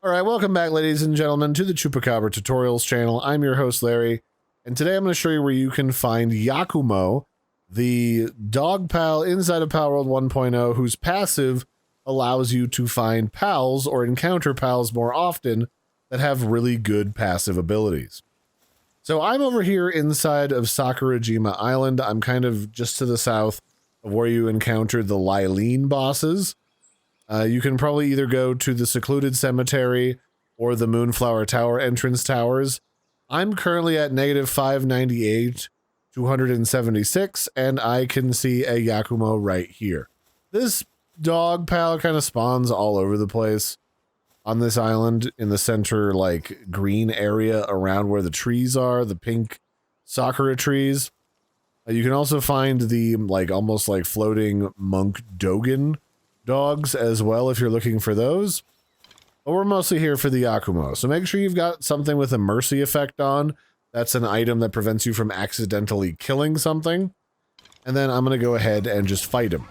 Alright, welcome back ladies and gentlemen to the Chupacabra Tutorials channel. I'm your host Larry, and today I'm going to show you where you can find Yakumo, the dog pal inside of Palworld 1.0 whose passive allows you to find pals or encounter pals more often that have really good passive abilities. So I'm over here inside of Sakurajima Island. I'm kind of just to the south of where you encountered the Lylene bosses. You can probably either go to the Secluded Cemetery or the Moonflower Tower Entrance towers. I'm currently at -598, 276, and I can see a Yakumo right here. This dog pal kind of spawns all over the place on this island in the center, like, green area around where the trees are, the pink sakura trees. You can also find the, like, almost like floating monk Dogen dogs as well if you're looking for those. But we're mostly here for the Yakumo, so make sure you've got something with a mercy effect on. That's an item that prevents you from accidentally killing something. And then I'm going to go ahead and just fight him.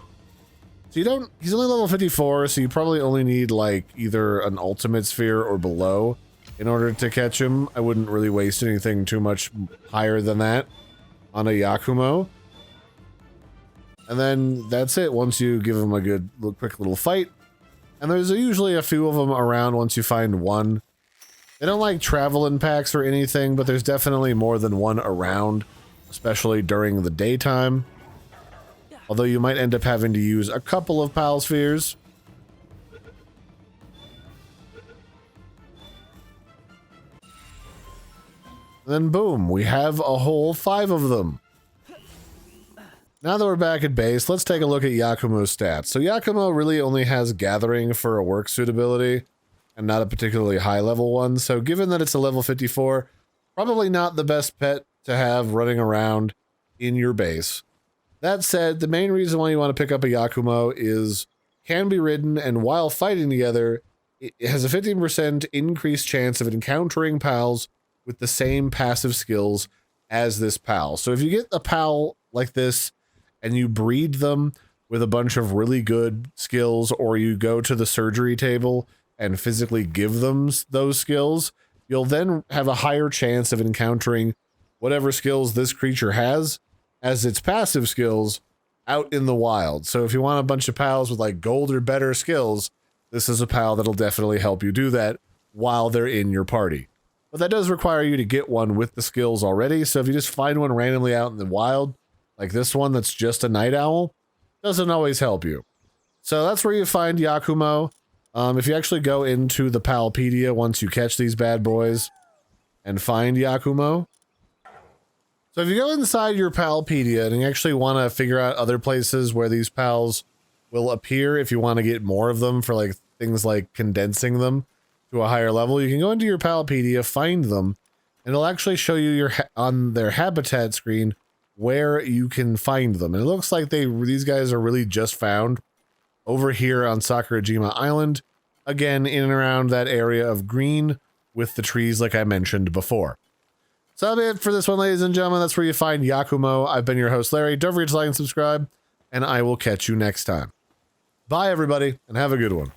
So he's only level 54, so you probably only need like either an ultimate sphere or below in order to catch him. I wouldn't really waste anything too much higher than that on a Yakumo. And then that's it once you give them a good, quick little fight. And there's usually a few of them around once you find one. They don't like travel in packs or anything, but there's definitely more than one around, especially during the daytime. Although you might end up having to use a couple of pal spheres. And then boom, we have a whole 5 of them. Now that we're back at base, let's take a look at Yakumo's stats. So Yakumo really only has Gathering for a work suitability, and not a particularly high level one. So given that it's a level 54, probably not the best pet to have running around in your base. That said, the main reason why you want to pick up a Yakumo is can be ridden, and while fighting together, it has a 15% increased chance of encountering pals with the same passive skills as this pal. So if you get a pal like this, and you breed them with a bunch of really good skills, or you go to the surgery table and physically give them those skills, you'll then have a higher chance of encountering whatever skills this creature has as its passive skills out in the wild. So if you want a bunch of pals with like gold or better skills, this is a pal that'll definitely help you do that while they're in your party. But that does require you to get one with the skills already. So if you just find one randomly out in the wild, like this one that's just a night owl, doesn't always help you. So that's where you find Yakumo. If you actually go into the Palpedia once you catch these bad boys and find Yakumo. So if you go inside your Palpedia and you actually want to figure out other places where these pals will appear, if you want to get more of them for like things like condensing them to a higher level, you can go into your Palpedia, find them, and it'll actually show you on their habitat screen where you can find them. And it looks like these guys are really just found over here on Sakurajima Island, again in and around that area of green with the trees like I mentioned before. So that'll be it for this one, ladies and gentlemen. That's where you find Yakumo. I've been your host Larry. Don't forget to like and subscribe, and I will catch you next time. Bye everybody, and have a good one.